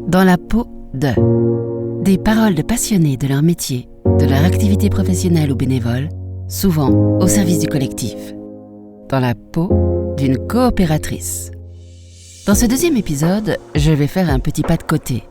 Dans la peau de. Des paroles de passionnés de leur métier, de leur activité professionnelle ou bénévole, souvent au service du collectif. Dans la peau d'une coopératrice. Dans ce deuxième épisode, je vais faire un petit pas de côté.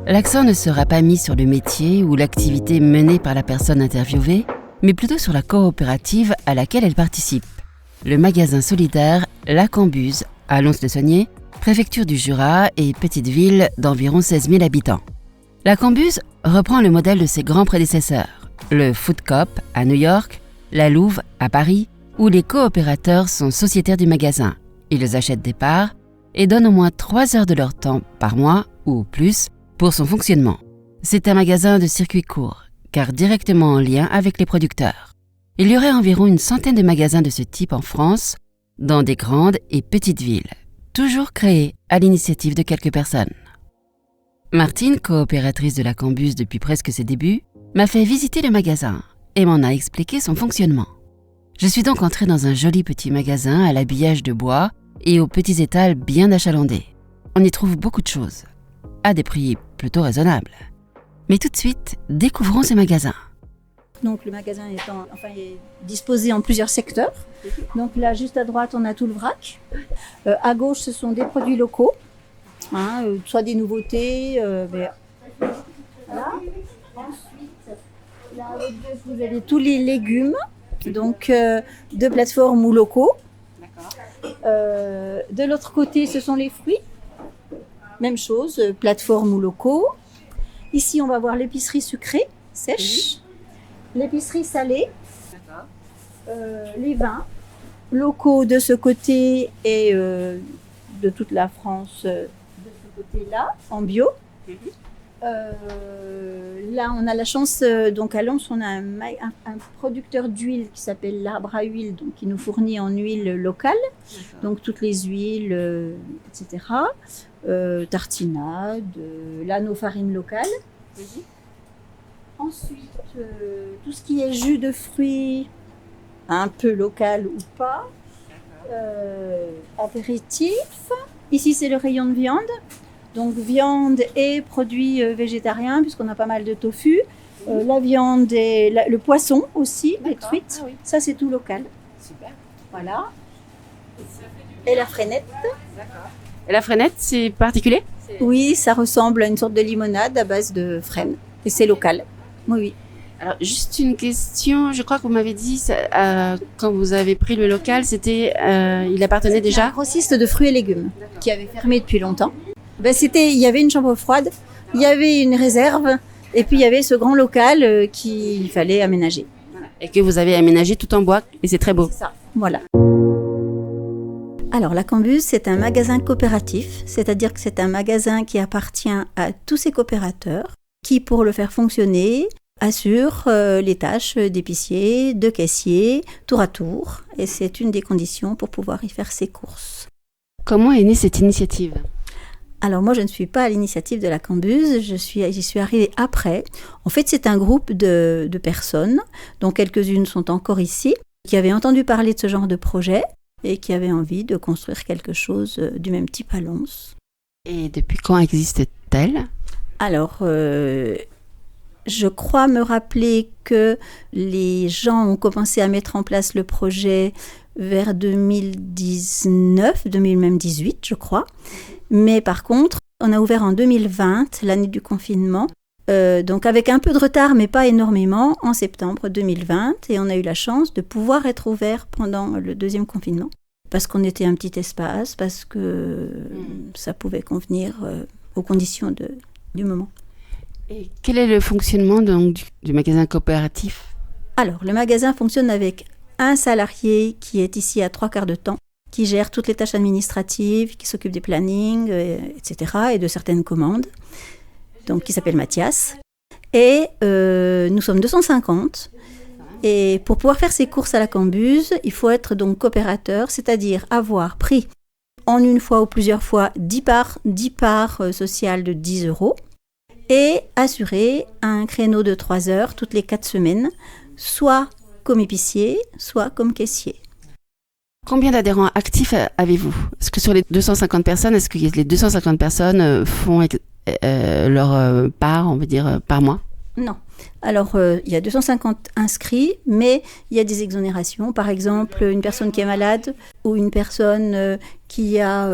L'accent ne sera pas mis sur le métier ou l'activité menée par la personne interviewée, mais plutôt sur la coopérative à laquelle elle participe. Le magasin solidaire La Cambuse, à Lons-le-Saunier, préfecture du Jura et petite ville d'environ 16 000 habitants. La Cambuse reprend le modèle de ses grands prédécesseurs, le Food Coop à New York, la Louve à Paris, où les coopérateurs sont sociétaires du magasin. Ils achètent des parts et donnent au moins 3 heures de leur temps par mois ou plus pour son fonctionnement. C'est un magasin de circuit court, car directement en lien avec les producteurs. Il y aurait environ une centaine de magasins de ce type en France, dans des grandes et petites villes, toujours créés à l'initiative de quelques personnes. Martine, coopératrice de la Cambuse depuis presque ses débuts, m'a fait visiter le magasin et m'en a expliqué son fonctionnement. Je suis donc entrée dans un joli petit magasin à l'habillage de bois et aux petits étals bien achalandés. On y trouve beaucoup de choses, à des prix plutôt raisonnables. Mais tout de suite, découvrons ce magasin. Donc le magasin est disposé en plusieurs secteurs. Donc là, juste à droite, on a tout le vrac. À gauche, ce sont des produits locaux, soit des nouveautés. Voilà. Ensuite, là, à votre gauche, vous avez tous les légumes, donc de plateforme ou locaux. De l'autre côté, ce sont les fruits. Même chose, plateforme ou locaux. Ici, on va voir l'épicerie sucrée, sèche. L'épicerie salée, les vins locaux de ce côté et de toute la France de ce côté-là, en bio. Là, on a la chance, donc à Lons, on a un producteur d'huile qui s'appelle l'Arbre à huile, donc qui nous fournit en huile locale, donc toutes les huiles, etc. Tartinade, là, nos farines locales. Ensuite, tout ce qui est jus de fruits, un peu local ou pas, apéritif. Ici, c'est le rayon de viande. Donc, viande et produits végétariens, puisqu'on a pas mal de tofu. La viande et le poisson aussi, les truites. Ah oui. Ça, c'est tout local. Super. Voilà. Et la frénette. D'accord. Et la frénette, c'est particulier ? Oui, ça ressemble à une sorte de limonade à base de frêne. Et c'est local. Oui. Alors, juste une question, je crois que vous m'avez dit, quand vous avez pris le local, il appartenait déjà ? Un grossiste de fruits et légumes qui avait fermé depuis longtemps. Il y avait une chambre froide, il y avait une réserve, et puis il y avait ce grand local qu'il fallait aménager. Et que vous avez aménagé tout en bois, et c'est très beau. C'est ça, voilà. Alors, la Cambuse, c'est un magasin coopératif, c'est-à-dire que c'est un magasin qui appartient à tous ses coopérateurs, qui, pour le faire fonctionner, assure les tâches d'épicier, de caissier, tour à tour. Et c'est une des conditions pour pouvoir y faire ses courses. Comment est née cette initiative ? Alors moi, je ne suis pas à l'initiative de la Cambuse, j'y suis arrivée après. En fait, c'est un groupe de personnes, dont quelques-unes sont encore ici, qui avaient entendu parler de ce genre de projet et qui avaient envie de construire quelque chose du même type à Lons. Et depuis quand existe-t-elle ? Alors, je crois me rappeler que les gens ont commencé à mettre en place le projet vers 2019, 2018, je crois. Mais par contre, on a ouvert en 2020, l'année du confinement, donc avec un peu de retard, mais pas énormément, en septembre 2020. Et on a eu la chance de pouvoir être ouvert pendant le deuxième confinement. Parce qu'on était un petit espace, parce que ça pouvait convenir aux conditions du moment. Et quel est le fonctionnement donc, du magasin coopératif ? Alors, le magasin fonctionne avec un salarié qui est ici à 3/4 de temps, qui gère toutes les tâches administratives, qui s'occupe des plannings, etc., et de certaines commandes, donc qui s'appelle Mathias. Et nous sommes 250. Et pour pouvoir faire ses courses à la Cambuse, il faut être donc coopérateur, c'est-à-dire avoir pris en une fois ou plusieurs fois 10 parts sociales de 10 € et assurer un créneau de 3 heures toutes les 4 semaines, soit comme épicier, soit comme caissier. Combien d'adhérents actifs avez-vous ? Est-ce que sur les 250 personnes, est-ce que les 250 personnes font leur part, on va dire, par mois? Non. Alors, il y a 250 inscrits, mais il y a des exonérations. Par exemple, une personne qui est malade ou une personne qui a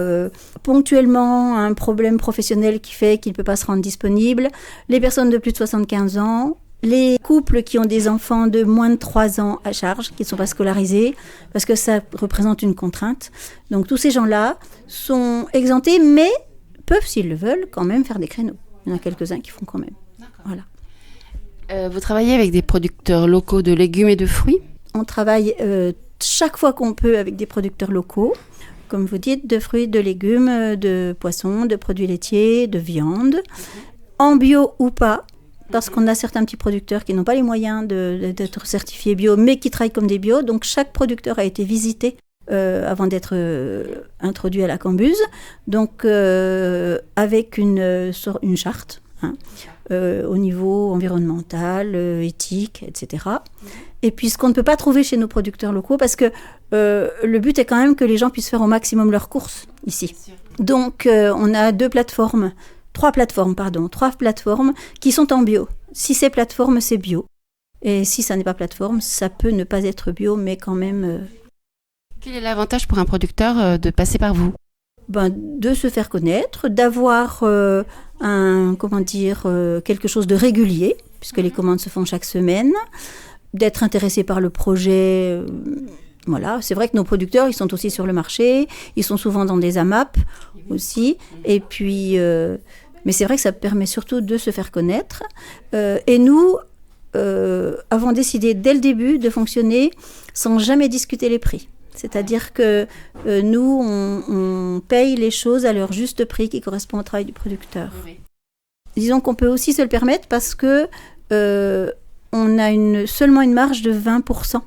ponctuellement un problème professionnel qui fait qu'il ne peut pas se rendre disponible. Les personnes de plus de 75 ans, les couples qui ont des enfants de moins de 3 ans à charge, qui ne sont pas scolarisés, parce que ça représente une contrainte. Donc, tous ces gens-là sont exemptés, mais peuvent, s'ils le veulent, quand même faire des créneaux. Il y en a quelques-uns qui font quand même. D'accord. Voilà. Vous travaillez avec des producteurs locaux de légumes et de fruits? On travaille chaque fois qu'on peut avec des producteurs locaux, comme vous dites, de fruits, de légumes, de poissons, de produits laitiers, de viande, en bio ou pas, parce qu'on a certains petits producteurs qui n'ont pas les moyens d'être certifiés bio, mais qui travaillent comme des bio. Donc chaque producteur a été visité avant d'être introduit à la Cambuse, donc avec une charte. Hein, au niveau environnemental, éthique, etc. Et puis ce qu'on ne peut pas trouver chez nos producteurs locaux, parce que le but est quand même que les gens puissent faire au maximum leurs courses ici. Donc on a trois plateformes qui sont en bio. Si c'est plateforme, c'est bio. Et si ça n'est pas plateforme, ça peut ne pas être bio, mais quand même... Quel est l'avantage pour un producteur de passer par vous? De se faire connaître, d'avoir quelque chose de régulier, puisque les commandes se font chaque semaine, d'être intéressé par le projet. Voilà, c'est vrai que nos producteurs, ils sont aussi sur le marché, ils sont souvent dans des AMAP aussi, et puis, mais c'est vrai que ça permet surtout de se faire connaître. Et nous avons décidé dès le début de fonctionner sans jamais discuter les prix. C'est-à-dire que nous, on paye les choses à leur juste prix qui correspond au travail du producteur. Oui. Disons qu'on peut aussi se le permettre parce que on a seulement une marge de 20%.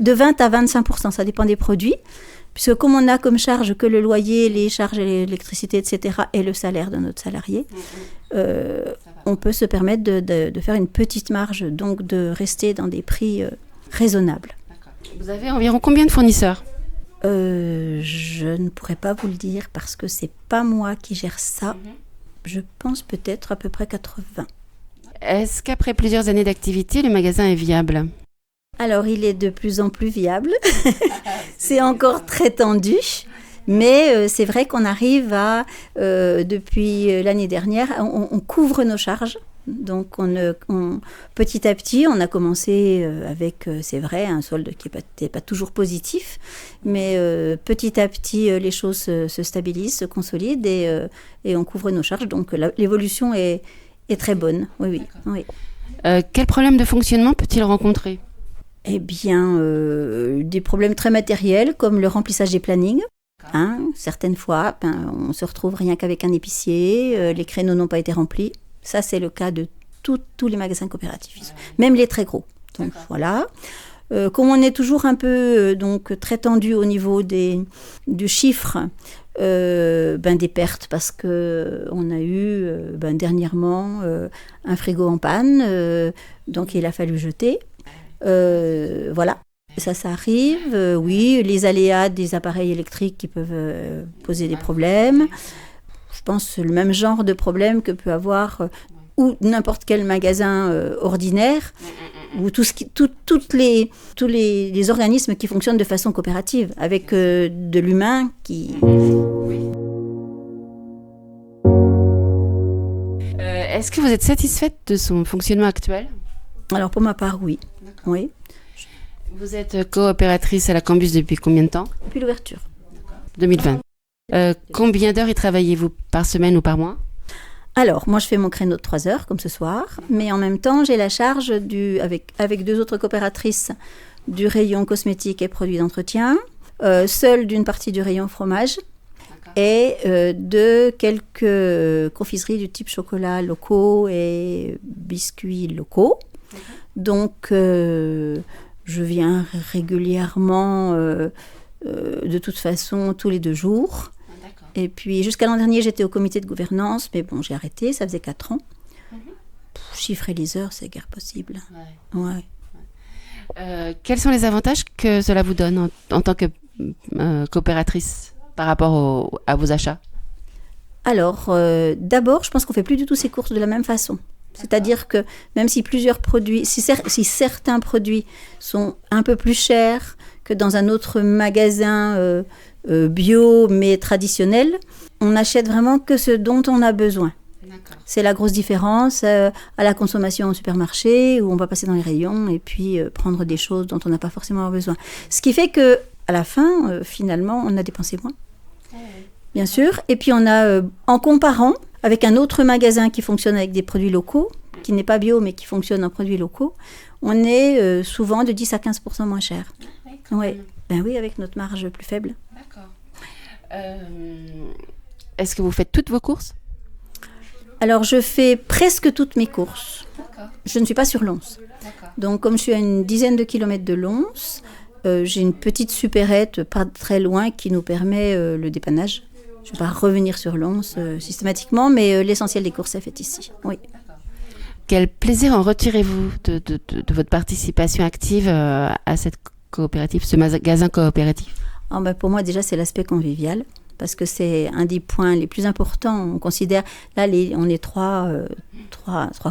De 20 à 25%, ça dépend des produits. Puisque comme on a comme charge que le loyer, les charges, l'électricité, etc., et le salaire de notre salarié, on peut se permettre de faire une petite marge, donc de rester dans des prix raisonnables. Vous avez environ combien de fournisseurs? Je ne pourrais pas vous le dire parce que c'est pas moi qui gère ça. Je pense peut-être à peu près 80. Est-ce qu'après plusieurs années d'activité, le magasin est viable? Alors, il est de plus en plus viable. C'est encore très tendu. Mais c'est vrai qu'on arrive à, depuis l'année dernière, on couvre nos charges. Donc, petit à petit, on a commencé avec, c'est vrai, un solde qui n'était pas toujours positif, mais petit à petit, les choses se stabilisent, se consolident et on couvre nos charges. Donc, l'évolution est très bonne. Oui, oui. Oui. Quel problème de fonctionnement peut-il rencontrer? Eh bien, des problèmes très matériels comme le remplissage des plannings. Hein, certaines fois, on se retrouve rien qu'avec un épicier, les créneaux n'ont pas été remplis. Ça, c'est le cas de tous les magasins coopératifs, même les très gros. Donc voilà. Comme on est toujours un peu donc très tendu au niveau du chiffre, des pertes, parce que on a eu dernièrement un frigo en panne, donc il a fallu jeter. Voilà. Ça arrive, oui, les aléas des appareils électriques qui peuvent poser des problèmes. Je pense que c'est le même genre de problème que peut avoir ou n'importe quel magasin ordinaire, ou tous les organismes qui fonctionnent de façon coopérative, avec de l'humain qui... Est-ce que vous êtes satisfaite de son fonctionnement actuel? Alors pour ma part, oui. Oui. Vous êtes coopératrice à la Cambuse depuis combien de temps? Depuis l'ouverture. 2020. Combien d'heures y travaillez-vous par semaine ou par mois? Alors, moi je fais mon créneau de 3 heures, comme ce soir, mais en même temps j'ai la charge, avec 2 autres coopératrices, du rayon cosmétiques et produits d'entretien, seule d'une partie du rayon fromage, et de quelques confiseries du type chocolat locaux et biscuits locaux. Donc, je viens régulièrement, de toute façon, tous les 2 jours. Et puis, jusqu'à l'an dernier, j'étais au comité de gouvernance, mais bon, j'ai arrêté, ça faisait 4 ans. Chiffrer les heures, c'est guère possible. Ouais. Quels sont les avantages que cela vous donne en tant que coopératrice par rapport à vos achats? Alors, d'abord, je pense qu'on ne fait plus du tout ces courses de la même façon. C'est-à-dire que même si plusieurs produits, si certains produits sont un peu plus chers que dans un autre magasin bio mais traditionnel, on n'achète vraiment que ce dont on a besoin. D'accord. C'est la grosse différence à la consommation au supermarché où on va passer dans les rayons et puis prendre des choses dont on n'a pas forcément besoin. Ce qui fait que à la fin, finalement, on a dépensé moins. Bien sûr. Et puis on a, en comparant avec un autre magasin qui fonctionne avec des produits locaux, qui n'est pas bio mais qui fonctionne en produits locaux, on est souvent de 10 à 15% moins cher. Oui. Ben oui, avec notre marge plus faible. D'accord. Est-ce que vous faites toutes vos courses ? Alors, je fais presque toutes mes courses. D'accord. Je ne suis pas sur Lons. D'accord. Donc, comme je suis à une dizaine de kilomètres de Lons, j'ai une petite supérette pas très loin qui nous permet le dépannage. Je ne vais pas revenir sur Lons systématiquement, mais l'essentiel des courses est fait ici. Oui. Quel plaisir en retirez-vous de votre participation active à cette coopérative, ce magasin coopératif ? Pour moi, déjà, c'est l'aspect convivial. Parce que c'est un des points les plus importants. On considère, là, on est trois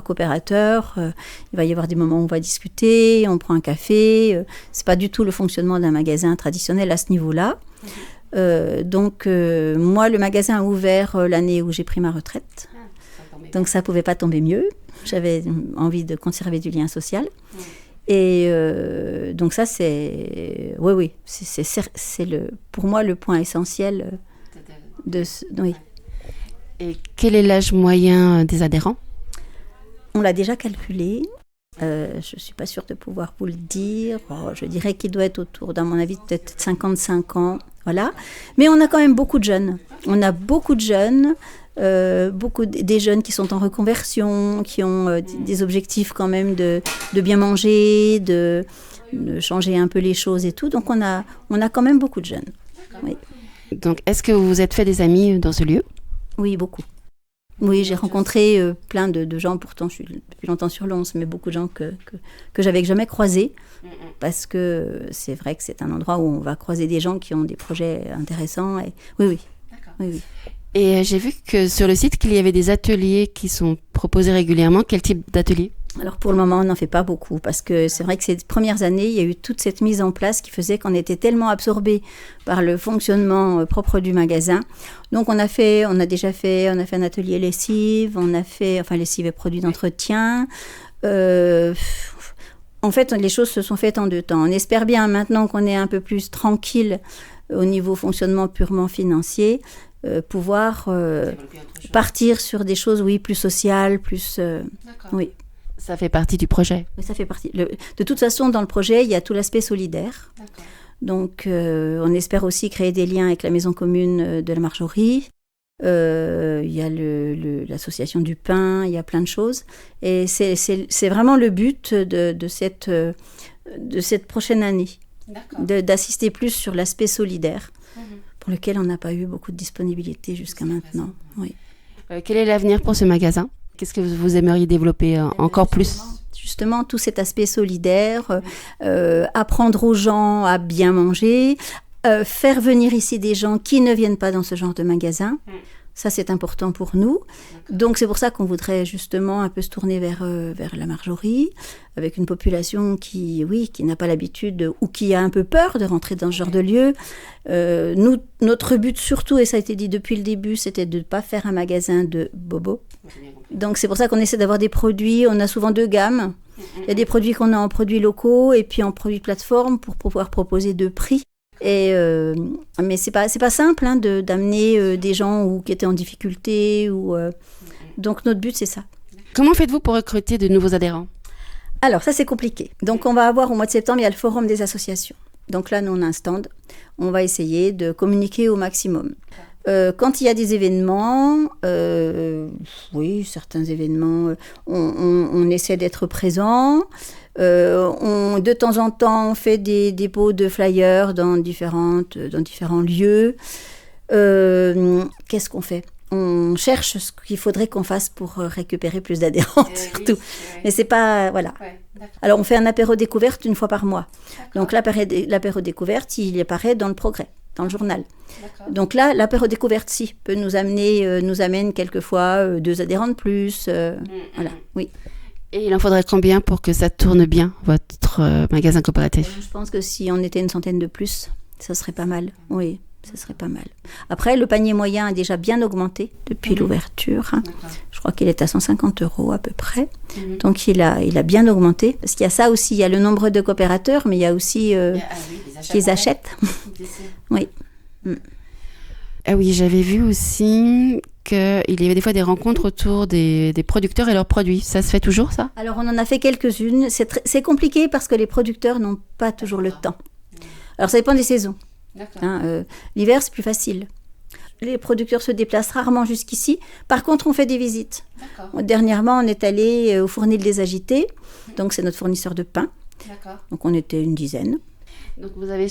coopérateurs. Il va y avoir des moments où on va discuter, on prend un café. C'est pas du tout le fonctionnement d'un magasin traditionnel à ce niveau-là. Donc, moi, le magasin a ouvert l'année où j'ai pris ma retraite. Donc, ça pouvait pas tomber mieux. J'avais envie de conserver du lien social. Et donc ça, c'est pour moi le point essentiel oui. Et quel est l'âge moyen des adhérents ? On l'a déjà calculé. Je ne suis pas sûre de pouvoir vous le dire. Je dirais qu'il doit être autour, dans mon avis, peut-être 55 ans. Voilà. Mais on a quand même beaucoup de jeunes. On a beaucoup de jeunes. Des jeunes qui sont en reconversion, qui ont des objectifs quand même de bien manger, de changer un peu les choses et tout. Donc on a quand même beaucoup de jeunes. Oui. Donc est-ce que vous vous êtes fait des amis dans ce lieu ? Oui, beaucoup. Oui, j'ai rencontré plein de gens, pourtant je suis depuis longtemps sur Lons, mais beaucoup de gens que j'avais jamais croisés, parce que c'est vrai que c'est un endroit où on va croiser des gens qui ont des projets intéressants. Et oui. D'accord. Oui. Et j'ai vu que sur le site qu'il y avait des ateliers qui sont proposés régulièrement. Quel type d'ateliers ? Alors pour le moment, on n'en fait pas beaucoup parce que c'est vrai que ces premières années, il y a eu toute cette mise en place qui faisait qu'on était tellement absorbés par le fonctionnement propre du magasin. Donc on a déjà fait un atelier lessive, lessive et produits d'entretien. En fait, les choses se sont faites en 2 temps. On espère bien maintenant qu'on est un peu plus tranquille au niveau fonctionnement purement financier, pouvoir partir sur des choses, oui, plus sociales, plus... oui. Ça fait partie du projet. Oui, ça fait partie. De toute façon, dans le projet, il y a tout l'aspect solidaire. D'accord. Donc, on espère aussi créer des liens avec la maison commune de la Marjorie. Il y a l'association du pain, il y a plein de choses. Et c'est vraiment le but de cette prochaine année. D'assister plus sur l'aspect solidaire, pour lequel on n'a pas eu beaucoup de disponibilité jusqu'à maintenant. Oui. Quel est l'avenir pour ce magasin ? Qu'est-ce que vous aimeriez développer encore plus ? Justement, tout cet aspect solidaire, apprendre aux gens à bien manger, faire venir ici des gens qui ne viennent pas dans ce genre de magasin. Ça, c'est important pour nous. Donc, c'est pour ça qu'on voudrait justement un peu se tourner vers la Marjorie, avec une population qui n'a pas l'habitude ou qui a un peu peur de rentrer dans ce genre de lieu. Notre but surtout, et ça a été dit depuis le début, c'était de ne pas faire un magasin de bobo. Donc, c'est pour ça qu'on essaie d'avoir des produits. On a souvent 2 gammes. Il y a des produits qu'on a en produits locaux et puis en produits plateforme pour pouvoir proposer 2 prix. Mais c'est pas simple d'amener des gens qui étaient en difficulté. Donc, notre but, c'est ça. Comment faites-vous pour recruter de nouveaux adhérents ? Alors, ça, c'est compliqué. Donc, on va avoir au mois de septembre, il y a le forum des associations. Donc là, nous, on a un stand. On va essayer de communiquer au maximum. Quand il y a des événements, certains événements, on essaie d'être présent. De temps en temps, on fait des dépôts de flyers dans différents lieux. Qu'est-ce qu'on fait ? On cherche ce qu'il faudrait qu'on fasse pour récupérer plus d'adhérents, surtout. Oui. Mais c'est pas... Voilà. Ouais, alors, on fait un apéro découverte 1 fois par mois. D'accord. Donc, l'apéro découverte, il apparaît dans le progrès. dans le journal. D'accord. Donc là, l'apéro découverte, si, peut nous amène quelquefois 2 adhérents de plus. Voilà, oui. Et il en faudrait combien pour que ça tourne bien, votre magasin coopératif? Je pense que si on était une centaine de plus, ça serait pas mal. Oui, ça serait pas mal. Après, le panier moyen a déjà bien augmenté depuis l'ouverture. D'accord. Je crois qu'il est à 150 € à peu près. Donc il a bien augmenté. Parce qu'il y a ça aussi, il y a le nombre de coopérateurs, mais il y a aussi qu'ils achètent. Oui. Ah oui, j'avais vu aussi qu'il y avait des fois des rencontres autour des producteurs et leurs produits. Ça se fait toujours, ça? Alors on en a fait quelques-unes. C'est compliqué parce que les producteurs n'ont pas toujours le temps. Alors ça dépend des saisons. D'accord. L'hiver, c'est plus facile. Les producteurs se déplacent rarement jusqu'ici. Par contre, on fait des visites. D'accord. Dernièrement, on est allé au Fournil des Agités. Donc c'est notre fournisseur de pain. D'accord. Donc on était une dizaine. Donc vous avez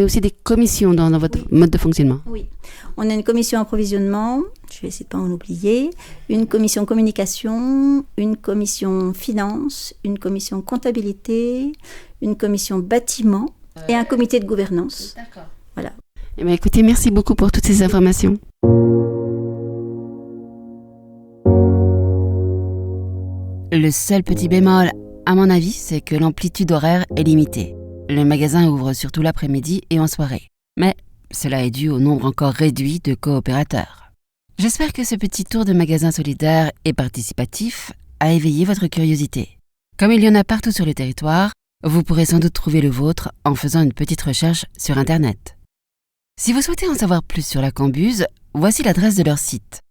aussi des commissions dans votre mode de fonctionnement. Oui, on a une commission approvisionnement, je vais essayer de ne pas en oublier, une commission communication, une commission finance, une commission comptabilité, une commission bâtiment et un comité de gouvernance. D'accord. Voilà. Eh bien, écoutez, merci beaucoup pour toutes ces informations. Le seul petit bémol, à mon avis, c'est que l'amplitude horaire est limitée. Le magasin ouvre surtout l'après-midi et en soirée. Mais cela est dû au nombre encore réduit de coopérateurs. J'espère que ce petit tour de magasin solidaire et participatif a éveillé votre curiosité. Comme il y en a partout sur le territoire, vous pourrez sans doute trouver le vôtre en faisant une petite recherche sur Internet. Si vous souhaitez en savoir plus sur la Cambuse, voici l'adresse de leur site.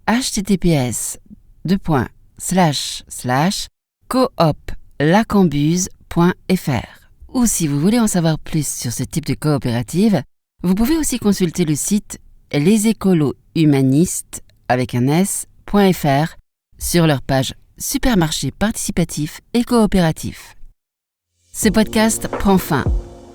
https://cooplacambuse.fr. Ou si vous voulez en savoir plus sur ce type de coopérative, vous pouvez aussi consulter le site lesécolohumanistes.fr sur leur page Supermarché participatif et coopératif. Ce podcast prend fin.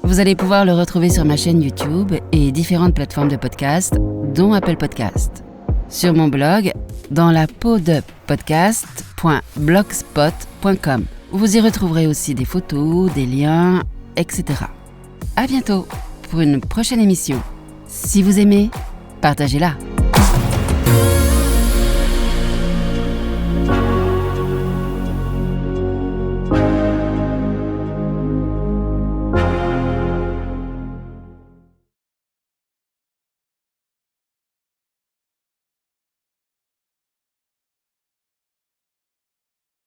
Vous allez pouvoir le retrouver sur ma chaîne YouTube et différentes plateformes de podcast, dont Apple Podcast. Sur mon blog, dans la peau de podcast.blogspot.com. Vous y retrouverez aussi des photos, des liens, etc. À bientôt pour une prochaine émission. Si vous aimez, partagez-la.